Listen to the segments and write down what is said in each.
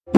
Bu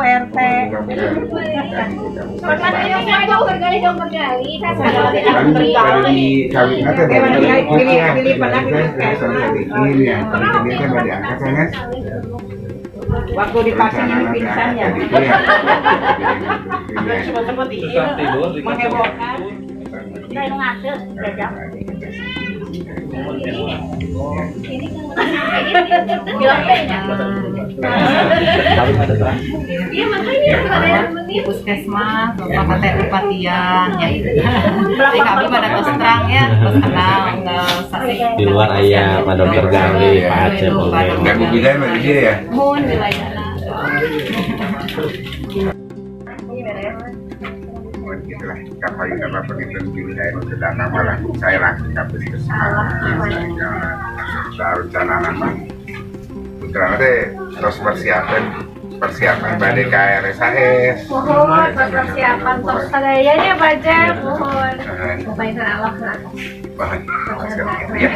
RT. Waktu divaksin ini pingsan ya. Sempat tidur, menghebohkan. Udah ngadeg, jajak. Iya makanya di puskesmas, bapak teh upatian, ya itu. Jadi kami pada terus terang ya, terus kenal, di luar ayah Pak Dokter Gali, Pak Aceh, nggak bubidan mbak dia ya? Mohon wilayahnya. Gitulah, kapal yang apa begitu di wilayah sedang malah saya langsung ke puskesmas, rencana nama putra terus persiapan badai KRSAS. Mohon persiapan tos sadayanya baca, mohon. Bapak Allah lah. Mohon ya.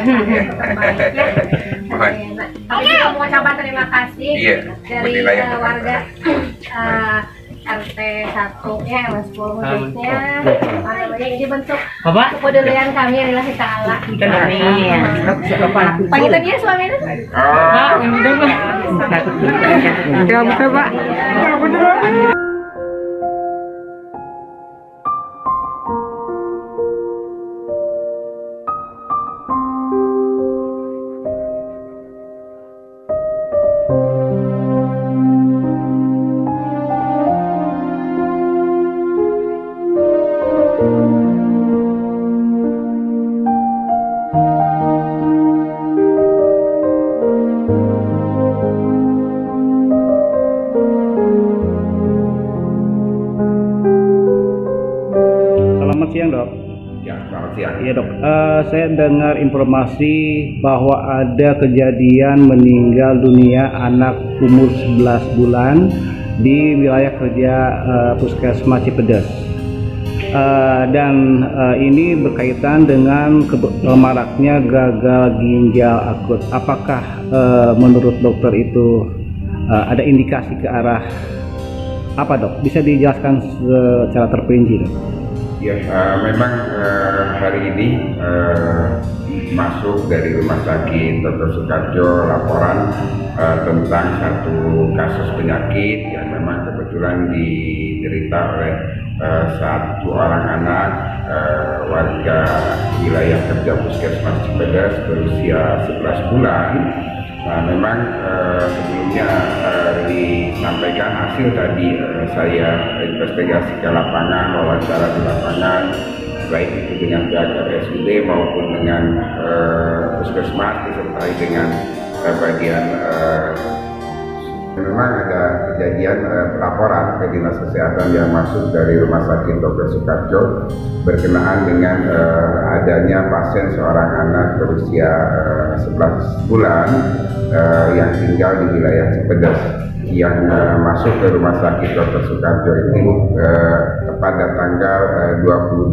Mohon. Kami juga mau ucapkan terima kasih dari warga RT 1 ya, Mas 10 khususnya. Ini bentuk kepedulian kami lillahi ta'ala. Panggilnya dia suaminya? Coba Pak. Selamat siang dok. Ya, selamat siang. Iya dok, saya dengar informasi bahwa ada kejadian meninggal dunia anak umur 11 bulan di wilayah kerja Puskesmas Cipedes. Dan ini berkaitan dengan maraknya gagal ginjal akut. Apakah menurut dokter itu ada indikasi ke arah apa dok? Bisa dijelaskan secara terperinci dok? Ya, memang hari ini masuk dari Rumah Sakit Dr. Soekarjo laporan tentang satu kasus penyakit yang memang kebetulan diderita oleh satu orang anak warga wilayah kerja Puskesmas Cipedes berusia 11 bulan. Nah, memang sebelumnya disampaikan hasil tadi saya investigasi ke lapangan, wawancara di lapangan, baik itu dengan pihak RSUD maupun dengan Puskesmas disertai dengan bagian memang ada kejadian pelaporan ke Dinas Kesehatan yang masuk dari Rumah Sakit Dr. Soekarjo berkenaan dengan adanya pasien seorang anak berusia 11 bulan yang tinggal di wilayah Cipedes yang masuk ke Rumah Sakit Dr. Soekarjo itu pada tanggal 28.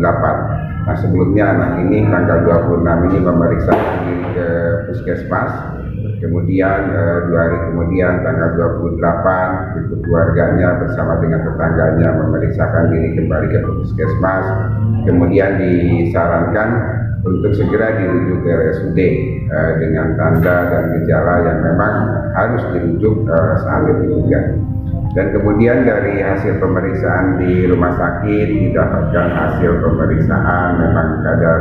Nah, sebelumnya anak ini tanggal 26 ini memeriksa diri ke Puskesmas Kemudian 2 hari kemudian tanggal 28 itu keluarganya bersama dengan tetangganya memeriksakan diri kembali ke puskesmas. Kemudian disarankan untuk segera dirujuk ke RSUD dengan tanda dan gejala yang memang harus dirujuk saat itu juga. Dan kemudian dari hasil pemeriksaan di rumah sakit didapatkan hasil pemeriksaan memang kadar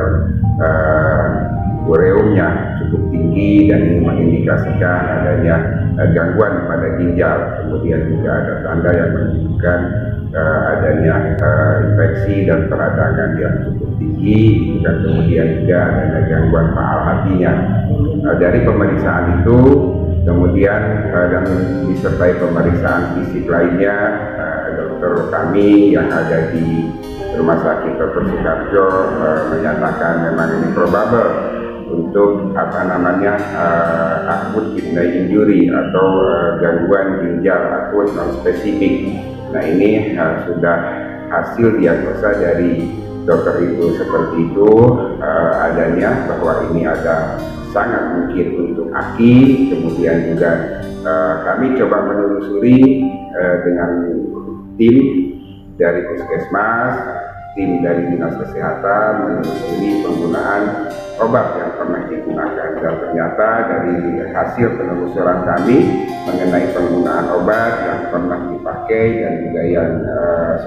ureumnya cukup tinggi dan ini mengindikasikan adanya gangguan pada ginjal. Kemudian juga ada tanda yang menunjukkan adanya infeksi dan peradangan yang cukup tinggi, dan kemudian juga adanya gangguan faal hatinya. Dari pemeriksaan itu kemudian dan disertai pemeriksaan fisik lainnya, dokter kami yang ada di Rumah Sakit Dr. Soekarjo menyatakan memang ini probable untuk akut kidney injury atau gangguan ginjal akut non spesifik. Nah, ini sudah hasil diagnosa dari dokter itu seperti itu, adanya bahwa ini ada sangat mungkin untuk AKI. Kemudian juga kami coba menelusuri dengan tim dari puskesmas, tim dari dinas kesehatan menelusuri penggunaan obat yang pernah digunakan, dan ternyata dari hasil penelusuran kami mengenai penggunaan obat yang pernah dipakai dan juga yang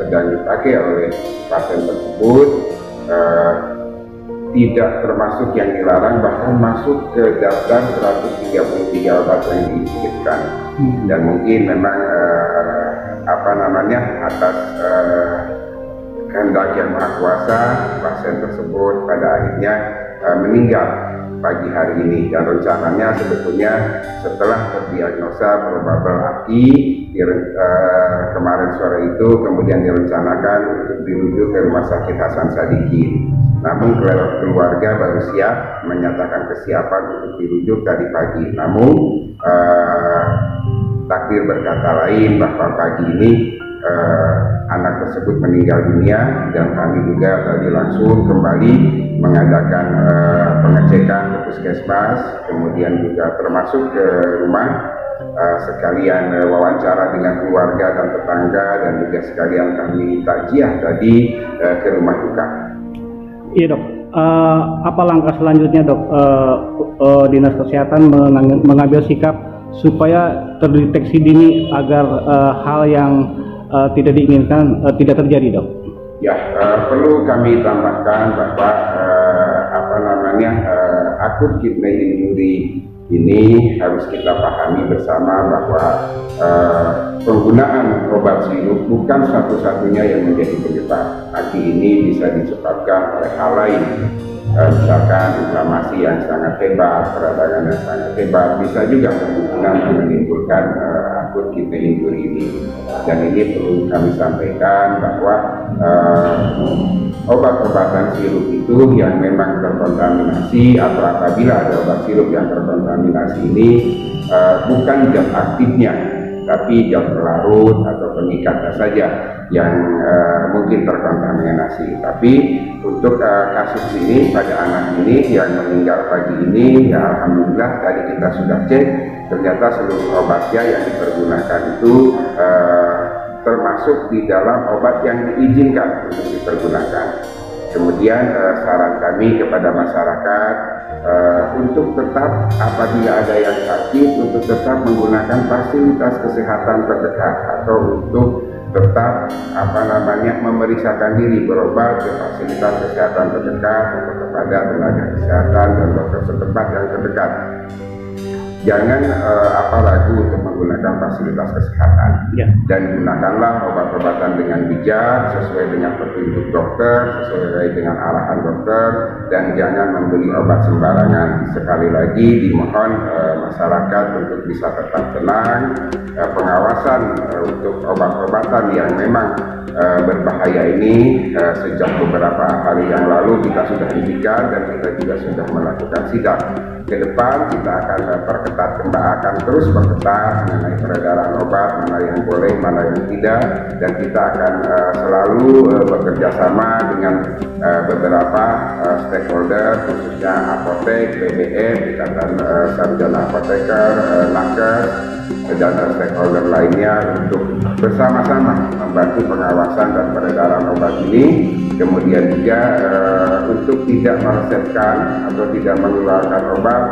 sedang dipakai oleh pasien tersebut tidak termasuk yang dilarang, bahkan masuk ke daftar 133 obat yang diizinkan. Dan mungkin memang atas kehendak yang maha kuasa, pasien tersebut pada akhirnya meninggal pagi hari ini, dan rencananya sebetulnya setelah terdiagnosa probable AKI kemarin sore itu kemudian direncanakan untuk dirujuk ke Rumah Sakit Hasan Sadikin. Namun keluarga baru siap menyatakan kesiapan untuk dirujuk tadi pagi. Namun takdir berkata lain bahwa pagi ini anak tersebut meninggal dunia, dan kami juga tadi langsung kembali mengadakan pengecekan ke puskesmas, kemudian juga termasuk ke rumah, sekalian wawancara dengan keluarga dan tetangga, dan juga sekalian kami takziah tadi ke rumah duka. Iya dok, apa langkah selanjutnya dok? Dinas Kesehatan mengambil sikap supaya terdeteksi dini agar hal yang tidak diinginkan tidak terjadi dok? Ya, perlu kami tambahkan bahwa akut kidney injury ini harus kita pahami bersama bahwa penggunaan obat sirup bukan satu-satunya yang menjadi penyebab. AKI ini bisa disebabkan oleh hal lain, misalkan inflamasi yang sangat hebat, peradangan yang sangat hebat, bisa juga kemungkinan menimbulkan akut kidney injury ini. Dan ini perlu kami sampaikan bahwa obat-obatan sirup itu yang memang terkontaminasi, atau apabila ada obat sirup yang terkontaminasi ini bukan zat aktifnya, tapi zat pelarut atau pengikatnya saja yang mungkin terkontaminasi. Tapi untuk kasus ini pada anak ini yang meninggal pagi ini, ya alhamdulillah tadi kita sudah cek, ternyata seluruh obatnya yang dipergunakan itu termasuk di dalam obat yang diizinkan untuk dipergunakan. Kemudian saran kami kepada masyarakat untuk tetap apabila ada yang sakit, untuk tetap menggunakan fasilitas kesehatan terdekat, atau untuk tetap memeriksakan diri, berobat ke fasilitas kesehatan terdekat atau kepada tenaga kesehatan dan dokter setempat yang terdekat. Jangan ragu untuk menggunakan fasilitas kesehatan, dan gunakanlah obat-obatan dengan bijak sesuai dengan petunjuk dokter, sesuai dengan arahan dokter, dan jangan membeli obat sembarangan. Sekali lagi dimohon masyarakat untuk bisa tetap tenang. Pengawasan untuk obat-obatan yang memang berbahaya ini sejak beberapa hari yang lalu kita sudah hentikan, dan kita juga sudah melakukan sidak ke depan kita akan akan terus perketat mengenai peredaran obat, mana yang boleh, mana yang tidak, dan kita akan selalu bekerja sama dengan beberapa stakeholder, khususnya apotek, BBM, Ikatan Sarjana Apoteker, Nakes, dan stakeholder lainnya untuk bersama-sama membantu pengawasan dan peredaran obat ini. Kemudian juga untuk tidak meresepkan atau tidak mengeluarkan obat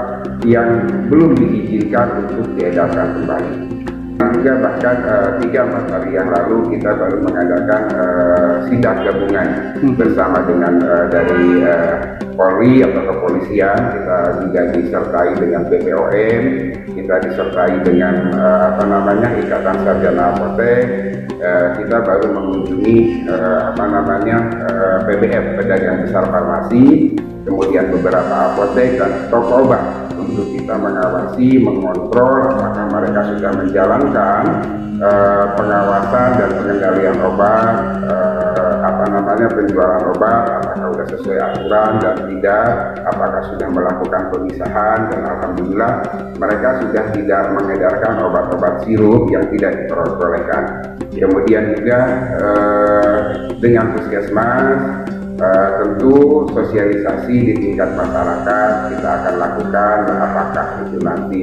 yang belum diizinkan untuk diedarkan kembali. Juga bahkan 3-4 hari yang lalu kita baru mengadakan sidak gabungan bersama dengan dari Polri atau kepolisian. Kita juga disertai dengan BPOM, kita disertai dengan Ikatan Sarjana Apotek. Kita baru mengunjungi PBF, Pedagang Besar Farmasi, kemudian beberapa apotek dan toko obat untuk kita mengawasi, mengontrol apakah mereka sudah menjalankan pengawasan dan pengendalian obat, penjualan obat, apakah sudah sesuai aturan dan tidak, apakah sudah melakukan pemisahan, dan alhamdulillah mereka sudah tidak mengedarkan obat-obat sirup yang tidak diperbolehkan. Kemudian juga dengan puskesmas tentu sosialisasi di tingkat masyarakat kita akan lakukan, apakah itu nanti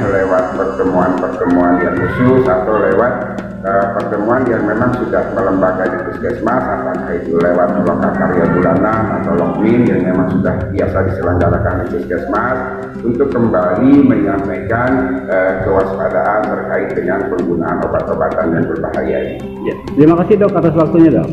lewat pertemuan-pertemuan yang khusus atau lewat pertemuan yang memang sudah melembaga di puskesmas, apakah itu lewat loka karya bulanan atau lokmin yang memang sudah biasa diselenggarakan di puskesmas, untuk kembali menyampaikan kewaspadaan terkait dengan penggunaan obat-obatan yang berbahaya ini. Ya. Terima kasih Dok atas waktunya Dok.